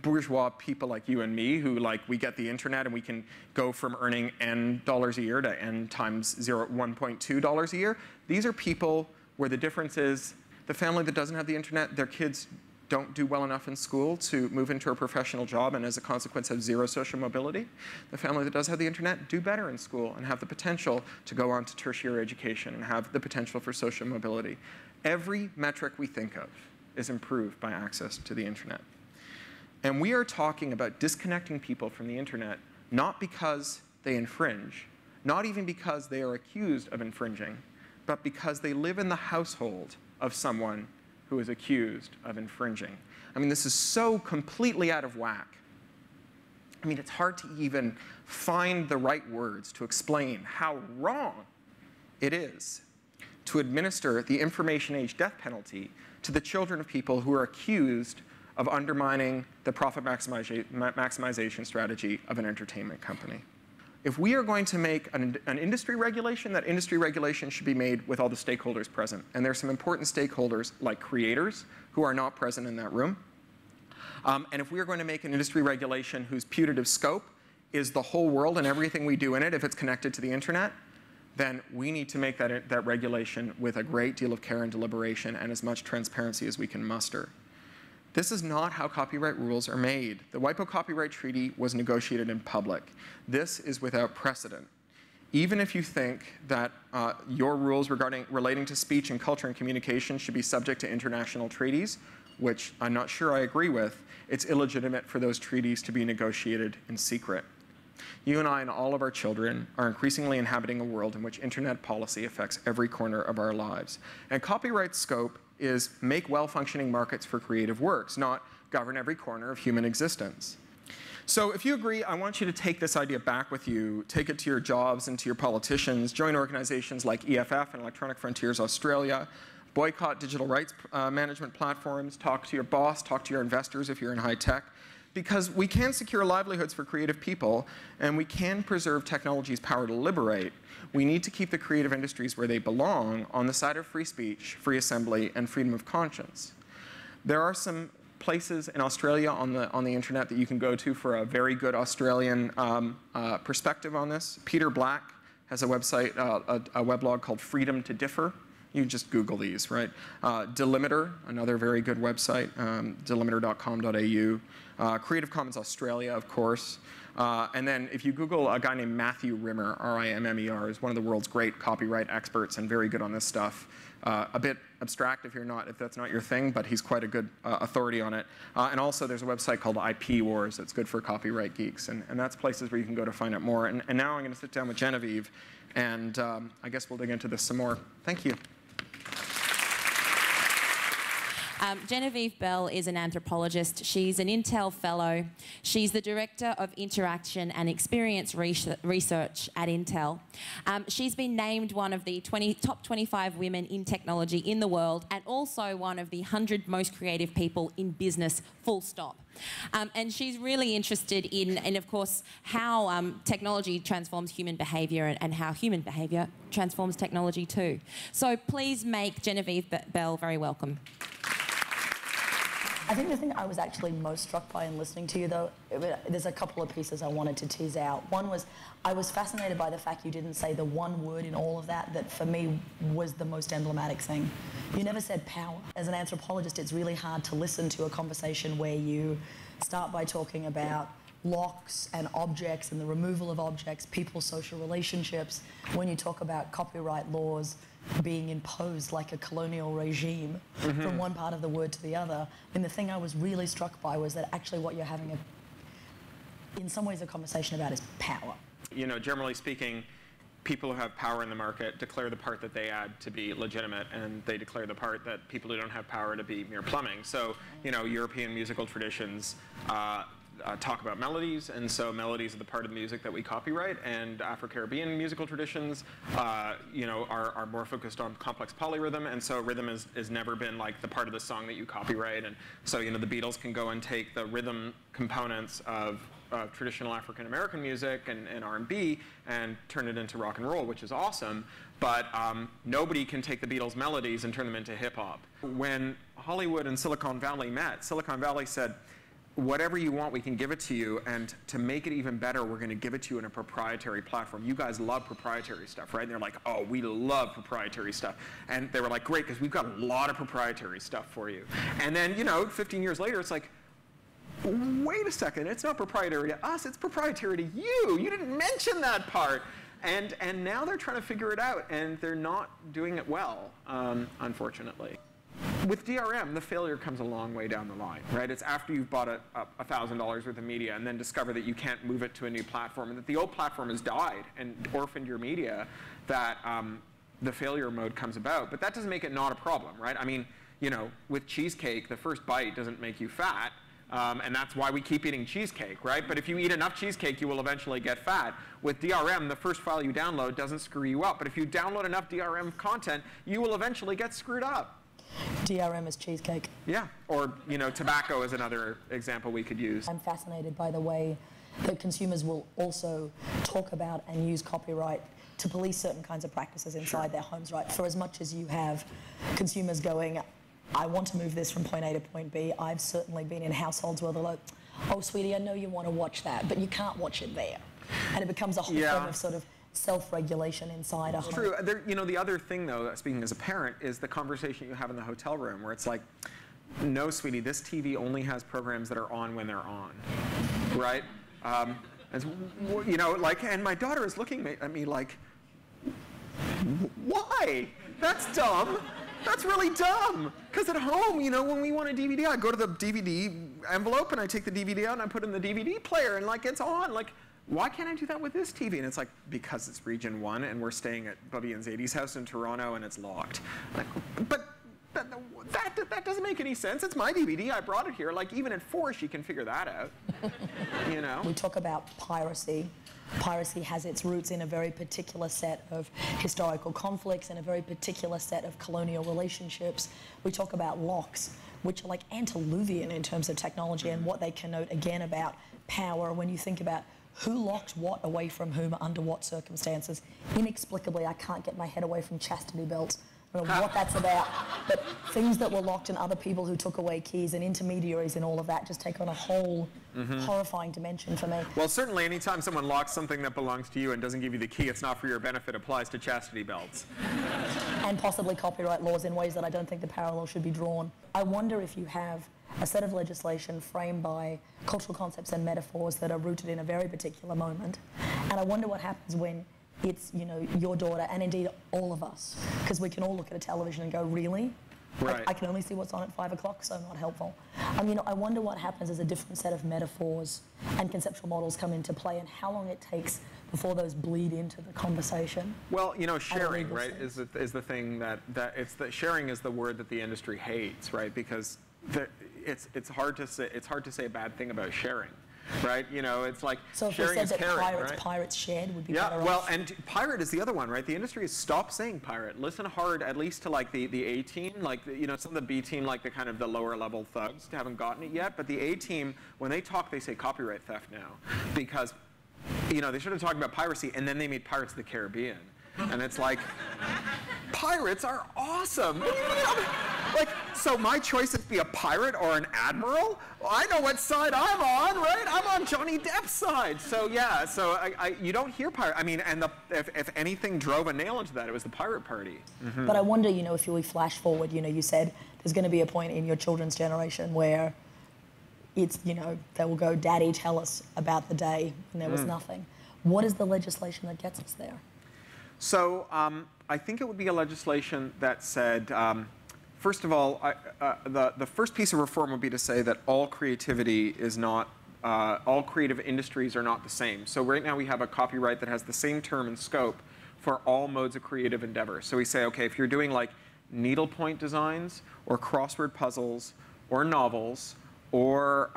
bourgeois people like you and me who, we get the internet and we can go from earning N dollars a year to N times $1.2 a year. These are people where the difference is the family that doesn't have the internet, their kids don't do well enough in school to move into a professional job and as a consequence have zero social mobility. The family that does have the internet do better in school and have the potential to go on to tertiary education and have the potential for social mobility. Every metric we think of is improved by access to the internet. And we are talking about disconnecting people from the internet not because they infringe, not even because they are accused of infringing, but because they live in the household of someone who is accused of infringing. I mean, this is so completely out of whack. I mean, it's hard to even find the right words to explain how wrong it is to administer the information age death penalty to the children of people who are accused of undermining the profit maximization strategy of an entertainment company. If we are going to make an industry regulation, that industry regulation should be made with all the stakeholders present. And there are some important stakeholders like creators who are not present in that room. And if we are going to make an industry regulation whose putative scope is the whole world and everything we do in it if it's connected to the internet, then we need to make that regulation with a great deal of care and deliberation and as much transparency as we can muster. This is not how copyright rules are made. The WIPO Copyright Treaty was negotiated in public. This is without precedent. Even if you think that your rules relating to speech and culture and communication should be subject to international treaties, which I'm not sure I agree with, it's illegitimate for those treaties to be negotiated in secret. You and I and all of our children are increasingly inhabiting a world in which internet policy affects every corner of our lives. And copyright scope is make well-functioning markets for creative works, not govern every corner of human existence. So if you agree, I want you to take this idea back with you, take it to your jobs and to your politicians, join organizations like EFF and Electronic Frontiers Australia, boycott digital rights management platforms, talk to your boss, talk to your investors if you're in high tech, because we can secure livelihoods for creative people and we can preserve technology's power to liberate. We need to keep the creative industries where they belong, on the side of free speech, free assembly, and freedom of conscience. There are some places in Australia on the internet that you can go to for a very good Australian perspective on this. Peter Black has a website, a weblog called Freedom to Differ. You just Google these, right? Delimiter, another very good website, delimiter.com.au. Creative Commons Australia, of course. And then if you Google a guy named Matthew Rimmer, R-I-M-M-E-R, is one of the world's great copyright experts and very good on this stuff. A bit abstract if that's not your thing, but he's quite a good authority on it. And also there's a website called IP Wars that's good for copyright geeks. And that's places where you can go to find out more. And now I'm going to sit down with Genevieve, and I guess we'll dig into this some more. Thank you. Genevieve Bell is an anthropologist. She's an Intel Fellow. She's the Director of Interaction and Experience Research at Intel. She's been named one of the top 25 women in technology in the world, and also one of the 100 most creative people in business, full stop. And she's really interested in of course, how technology transforms human behaviour and how human behaviour transforms technology too. So please make Genevieve Bell very welcome. I think the thing I was actually most struck by in listening to you, though, there's a couple of pieces I wanted to tease out. One was, I was fascinated by the fact you didn't say the one word in all of that that for me was the most emblematic thing. You never said power. As an anthropologist, it's really hard to listen to a conversation where you start by talking about locks and objects and the removal of objects, people's social relationships, when you talk about copyright laws being imposed like a colonial regime from one part of the word to the other. And the thing I was really struck by was that actually what you're having in some ways a conversation about is power. You know, generally speaking, people who have power in the market declare the part that they add to be legitimate, and they declare the part that people who don't have power to be mere plumbing. So, you know, European musical traditions talk about melodies, and so melodies are the part of the music that we copyright, and Afro-Caribbean musical traditions you know, are more focused on complex polyrhythm, and so rhythm has never been like the part of the song that you copyright. And so, you know, the Beatles can go and take the rhythm components of traditional African American music and R&B and turn it into rock and roll, which is awesome, but nobody can take the Beatles melodies and turn them into hip hop. When Hollywood and Silicon Valley met, Silicon Valley said, whatever you want, we can give it to you, and to make it even better, we're going to give it to you in a proprietary platform. You guys love proprietary stuff, right? And they're like, oh, we love proprietary stuff. And they were like, great, because we've got a lot of proprietary stuff for you. And then, you know, 15 years later, it's like, wait a second, it's not proprietary to us, it's proprietary to you. You didn't mention that part. And now they're trying to figure it out, and they're not doing it well, unfortunately. With DRM, the failure comes a long way down the line, right? It's after you've bought $1,000 worth of media and then discover that you can't move it to a new platform, and that the old platform has died and orphaned your media, that the failure mode comes about. But that doesn't make it not a problem, right? I mean, you know, with cheesecake, the first bite doesn't make you fat, and that's why we keep eating cheesecake, right? But if you eat enough cheesecake, you will eventually get fat. With DRM, the first file you download doesn't screw you up. But if you download enough DRM content, you will eventually get screwed up. DRM is cheesecake. Yeah, or, you know, tobacco is another example we could use. I'm fascinated by the way that consumers will also talk about and use copyright to police certain kinds of practices inside their homes, right? For as much as you have consumers going, I want to move this from point A to point B, I've certainly been in households where they're like, oh, sweetie, I know you want to watch that, but you can't watch it there. And it becomes a whole form of sort of self-regulation inside a home. True. There, you know, the other thing, though, speaking as a parent, is the conversation you have in the hotel room where it's like, no, sweetie, this TV only has programs that are on when they're on, right? And, you know, like, and my daughter is looking at me like, why? That's dumb. That's really dumb. Because at home, you know, when we want a DVD, I go to the DVD envelope and I take the DVD out and I put it in the DVD player and like it's on. Like, why can't I do that with this TV? And it's like, because it's Region 1 and we're staying at Bubby and Zadie's house in Toronto and it's locked. Like, but that doesn't make any sense. It's my DVD. I brought it here. Like, even at 4, she can figure that out. You know? We talk about piracy. Piracy has its roots in a very particular set of historical conflicts and a very particular set of colonial relationships. We talk about locks, which are like antediluvian in terms of technology and what they connote, again, about power. When you think about who locked what away from whom under what circumstances, inexplicably, I can't get my head away from chastity belts. I don't know what that's about, but things that were locked and other people who took away keys and intermediaries and all of that just take on a whole horrifying dimension for me. Well, certainly anytime someone locks something that belongs to you and doesn't give you the key, it's not for your benefit, applies to chastity belts. And possibly copyright laws in ways that I don't think the parallel should be drawn. I wonder if you have a set of legislation framed by cultural concepts and metaphors that are rooted in a very particular moment, and I wonder what happens when it's, you know, your daughter and indeed all of us, because we can all look at a television and go, really? Right. I can only see what's on at 5 o'clock, so not helpful. You know, I wonder what happens as a different set of metaphors and conceptual models come into play and how long it takes before those bleed into the conversation. Well, you know, sharing, right, is the thing sharing is the word that the industry hates, right? Because it's hard to say a bad thing about sharing. Right, you know, it's like so if sharing we is said that caring, pirates shared would be yeah, better well, off. and pirate is the other one, right? The industry has stopped saying pirate. Listen hard, at least to like the A team, like you know, some of the B team, like the kind of the lower level thugs, haven't gotten it yet. But the A team, when they talk, they say copyright theft now, because you know they should have talked about piracy, and then they made Pirates of the Caribbean, and it's like pirates are awesome. What do you mean? Like, so my choice is to be a pirate or an admiral? Well, I know what side I'm on, right? I'm on Johnny Depp's side. So yeah, so you don't hear pirate. I mean, and if anything drove a nail into that, it was the pirate party. But I wonder, you know, if we flash forward, you know, you said there's going to be a point in your children's generation where it's, you know, they will go, Daddy, tell us about the day, and there was nothing. What is the legislation that gets us there? So I think it would be a legislation that said, first of all, the first piece of reform would be to say that all creativity is not, all creative industries are not the same. So right now we have a copyright that has the same term and scope for all modes of creative endeavor. So we say, okay, if you're doing like needlepoint designs or crossword puzzles or novels or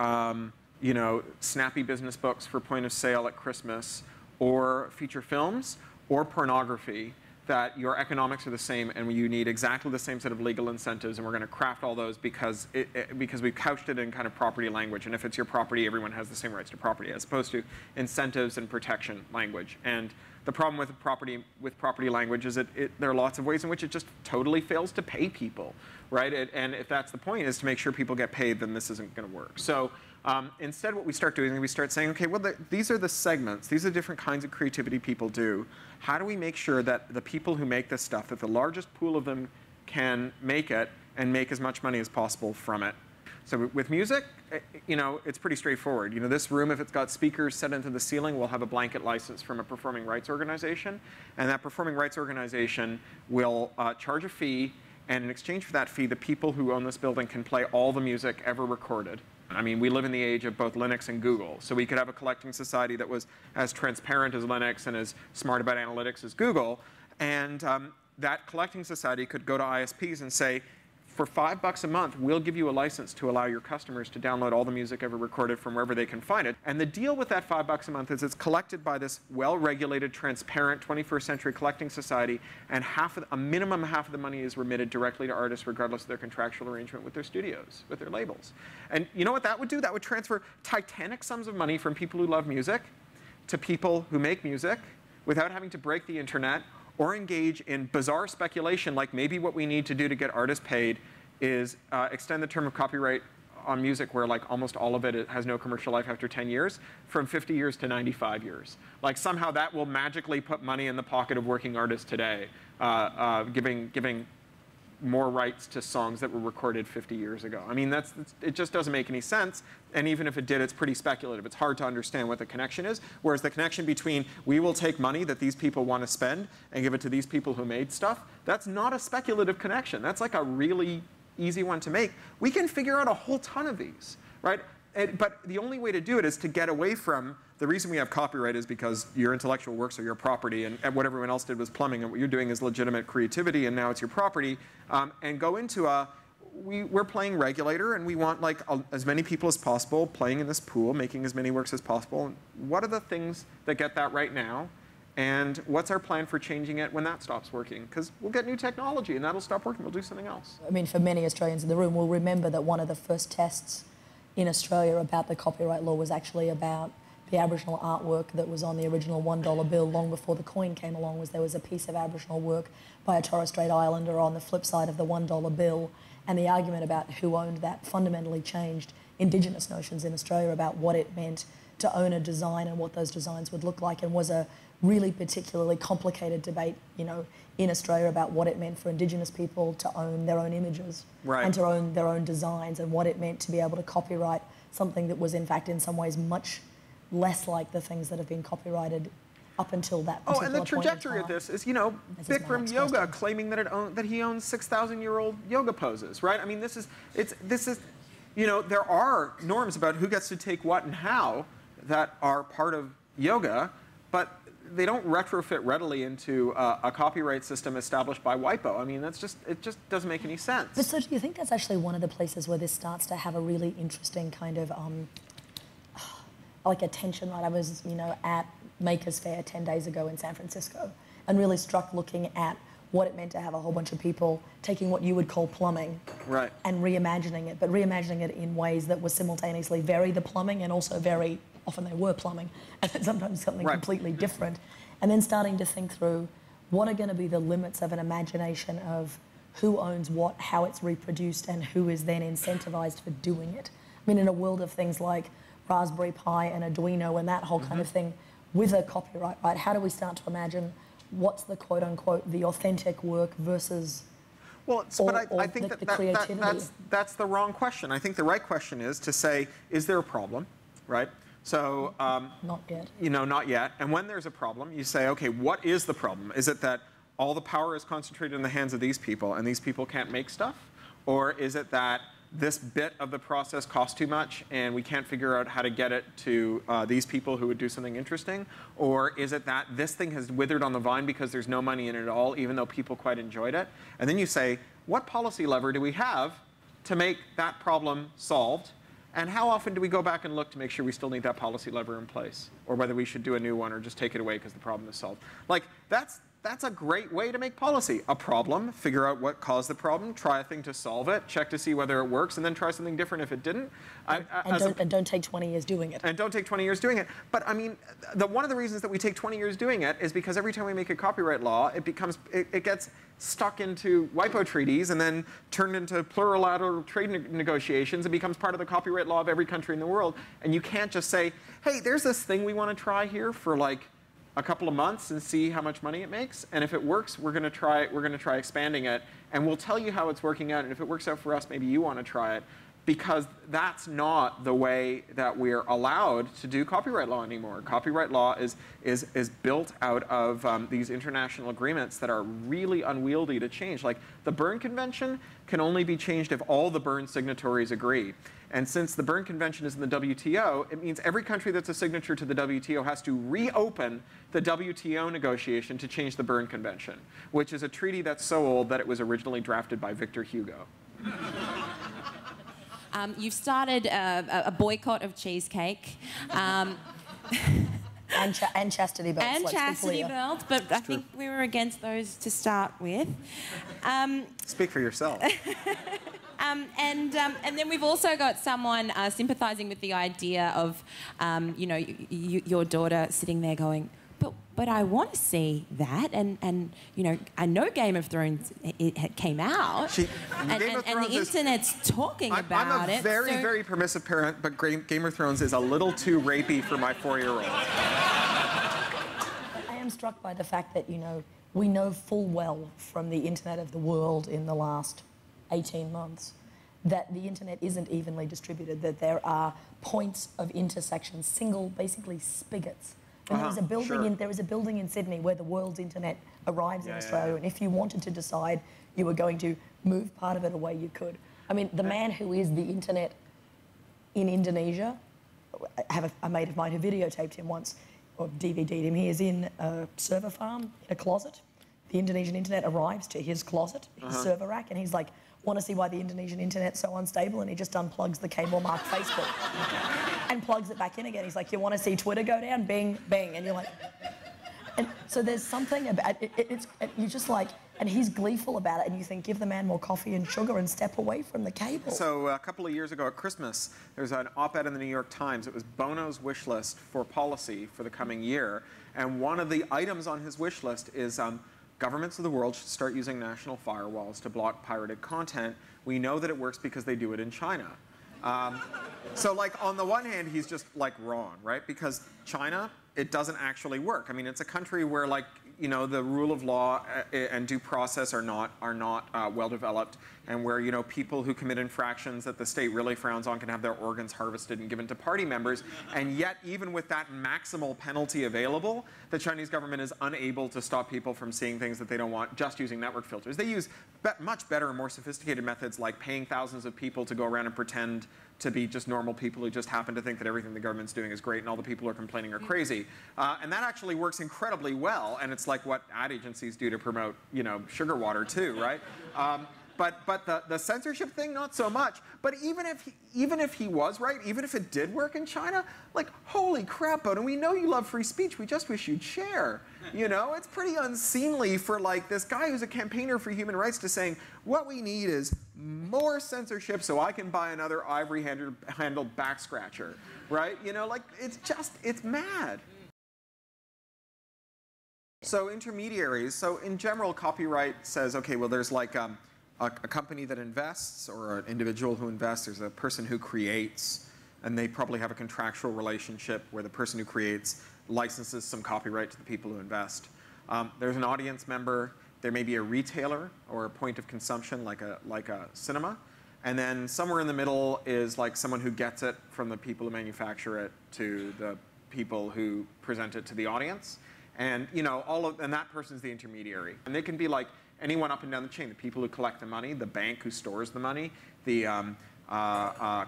you know, snappy business books for point of sale at Christmas or feature films or pornography, that your economics are the same and you need exactly the same set of legal incentives, and we're going to craft all those because we've couched it in kind of property language, and if it's your property, everyone has the same rights to property, as opposed to incentives and protection language. And the problem with property language is there are lots of ways in which it just totally fails to pay people, right? And if that's the point, is to make sure people get paid, then this isn't going to work. So instead, what we start doing is we start saying, okay, well, these are the segments. These are the different kinds of creativity people do. How do we make sure that the people who make this stuff, that the largest pool of them can make it and make as much money as possible from it? So with music, you know, it's pretty straightforward. You know, this room, if it's got speakers set into the ceiling, will have a blanket license from a performing rights organization. And that performing rights organization will charge a fee. And in exchange for that fee, the people who own this building can play all the music ever recorded. I mean, we live in the age of both Linux and Google. So we could have a collecting society that was as transparent as Linux and as smart about analytics as Google. And that collecting society could go to ISPs and say, for $5 a month, we'll give you a license to allow your customers to download all the music ever recorded from wherever they can find it. And the deal with that $5 a month is it's collected by this well-regulated, transparent 21st century collecting society, and a minimum half of the money is remitted directly to artists regardless of their contractual arrangement with their studios, with their labels. And you know what that would do? That would transfer titanic sums of money from people who love music to people who make music without having to break the internet or engage in bizarre speculation like maybe what we need to do to get artists paid is extend the term of copyright on music where like almost all of it has no commercial life after 10 years from 50 years to 95 years. Like somehow that will magically put money in the pocket of working artists today, giving more rights to songs that were recorded 50 years ago. I mean, it just doesn't make any sense. And even if it did, it's pretty speculative. It's hard to understand what the connection is. Whereas the connection between we will take money that these people want to spend and give it to these people who made stuff, that's not a speculative connection. That's like a really easy one to make. We can figure out a whole ton of these, right? But the only way to do it is to get away from the reason we have copyright is because your intellectual works are your property, and what everyone else did was plumbing, and what you're doing is legitimate creativity, and now it's your property. And go into we're playing regulator, and we want like as many people as possible playing in this pool, making as many works as possible. And what are the things that get that right now? And what's our plan for changing it when that stops working? Because we'll get new technology, and that'll stop working. We'll do something else. I mean, for many Australians in the room will remember that one of the first tests in Australia about the copyright law was actually about the Aboriginal artwork that was on the original $1 bill long before the coin came along. There was a piece of Aboriginal work by a Torres Strait Islander on the flip side of the $1 bill, and the argument about who owned that fundamentally changed Indigenous notions in Australia about what it meant to own a design and what those designs would look like, and was a really particularly complicated debate, you know, in Australia about what it meant for Indigenous people to own their own images and to own their own designs, and what it meant to be able to copyright something that was in fact in some ways much less like the things that have been copyrighted up until that particular point. Oh, and the trajectory of this is, you know, Bikram Yoga claiming that he owns 6,000-year-old yoga poses, right? I mean, this is, you know, there are norms about who gets to take what and how that are part of yoga, but they don't retrofit readily into a copyright system established by WIPO. I mean, it just doesn't make any sense. But so do you think that's actually one of the places where this starts to have a really interesting kind of like a tension, right? I was, you know, at Makers Fair 10 days ago in San Francisco, and really struck looking at what it meant to have a whole bunch of people taking what you would call plumbing and reimagining it, but reimagining it in ways that were simultaneously very the plumbing and also very, often they were plumbing, and then sometimes something completely different. And then starting to think through what are going to be the limits of an imagination of who owns what, how it's reproduced, and who is then incentivized for doing it. I mean, in a world of things like Raspberry Pi and Arduino and that whole kind of thing, with a copyright, right? How do we start to imagine what's the quote-unquote the authentic work versus I think that's the wrong question. I think the right question is to say, is there a problem, right? So, not yet. You know, not yet. And when there's a problem, you say, okay, what is the problem? Is it that all the power is concentrated in the hands of these people and these people can't make stuff? Or is it that this bit of the process costs too much and we can't figure out how to get it to these people who would do something interesting? Or is it that this thing has withered on the vine because there's no money in it at all, even though people quite enjoyed it? And then you say, what policy lever do we have to make that problem solved? And how often do we go back and look to make sure we still need that policy lever in place? Or whether we should do a new one or just take it away because the problem is solved. Like, that's a great way to make policy. A problem, figure out what caused the problem, try a thing to solve it, check to see whether it works, and then try something different if it didn't. And don't take 20 years doing it. And don't take 20 years doing it. But I mean, one of the reasons that we take 20 years doing it is because every time we make a copyright law, it gets stuck into WIPO treaties and then turned into plurilateral trade negotiations and becomes part of the copyright law of every country in the world. And you can't just say, hey, there's this thing we want to try here for like a couple of months and see how much money it makes, and if it works, we're going to try expanding it, and we'll tell you how it's working out, and if it works out for us, maybe you want to try it, because that's not the way that we're allowed to do copyright law anymore. Copyright law is built out of these international agreements that are really unwieldy to change. Like the Berne Convention can only be changed if all the Berne signatories agree. And since the Berne Convention is in the WTO, it means every country that's a signature to the WTO has to reopen the WTO negotiation to change the Berne Convention, which is a treaty that's so old that it was originally drafted by Victor Hugo. You've started a boycott of cheesecake. And chastity belts. And chastity belts, but I think we were against those to start with. Speak for yourself. And then we've also got someone sympathising with the idea of, you know, your daughter sitting there going, but I want to see that, and you know, I know Game of Thrones it came out, and the internet's talking about it. I'm a very permissive parent, but Game of Thrones is a little too rapey for my 4-year-old. I am struck by the fact that, you know, we know full well from the internet of the world in the last 18 months that the internet isn't evenly distributed, that there are points of intersection, single, basically spigots. And there is a building in Sydney where the world's internet arrives in Australia, and if you wanted to decide you were going to move part of it away, you could. I mean, the man who is the internet in Indonesia, I have a mate of mine who videotaped him once, or DVD'd him. He is in a server farm, in a closet. The Indonesian internet arrives to his closet, his server rack, and he's like, want to see why the Indonesian internet's so unstable? And he just unplugs the cable-marked Facebook and plugs it back in again. He's like, you want to see Twitter go down? Bing, bing. And you're like... And so there's something about it. You just like... And he's gleeful about it, and you think, give the man more coffee and sugar and step away from the cable. So a couple of years ago at Christmas, there was an op-ed in the New York Times. It was Bono's wish list for policy for the coming year. And one of the items on his wish list is... governments of the world should start using national firewalls to block pirated content. We know that it works because they do it in China. So, like, on the one hand, he's just, like, wrong, right? Because China, it doesn't actually work. I mean, it's a country where, like, you know, the rule of law and due process are not well developed, and where, you know, people who commit infractions that the state really frowns on can have their organs harvested and given to party members. And yet, even with that maximal penalty available, the Chinese government is unable to stop people from seeing things that they don't want just using network filters. They use much better and more sophisticated methods, like paying thousands of people to go around and pretend to be just normal people who just happen to think that everything the government's doing is great and all the people who are complaining are crazy. And that actually works incredibly well, and it's like what ad agencies do to promote, you know, sugar water too, right? But the censorship thing, not so much. But even if he was right, even if it did work in China, like, holy crap, Bono, we know you love free speech. We just wish you'd share. You know, it's pretty unseemly for, like, this guy who's a campaigner for human rights to saying, what we need is more censorship so I can buy another ivory-handled back scratcher, right? You know, like, it's mad. So intermediaries, so in general, copyright says, okay, well, there's like a company that invests or an individual who invests. There's a person who creates, and they probably have a contractual relationship where the person who creates licenses some copyright to the people who invest. There's an audience member. There may be a retailer or a point of consumption like a cinema. And then somewhere in the middle is like someone who gets it from the people who manufacture it to the people who present it to the audience. And, you know, and that person's the intermediary. And they can be like anyone up and down the chain, the people who collect the money, the bank who stores the money, the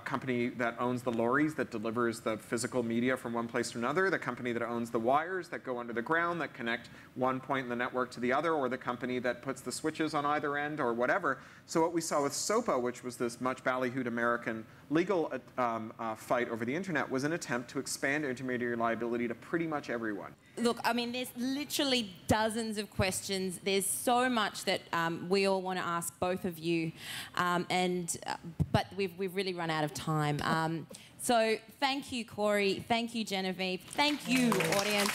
company that owns the lorries that delivers the physical media from one place to another, the company that owns the wires that go under the ground that connect one point in the network to the other, or the company that puts the switches on either end, or whatever. So what we saw with SOPA, which was this much ballyhooed American legal fight over the internet, was an attempt to expand intermediary liability to pretty much everyone. Look, I mean, there's literally dozens of questions. There's so much that we all want to ask both of you, but we've really run out of time. So thank you, Cory. Thank you, Genevieve. Thank you, audience.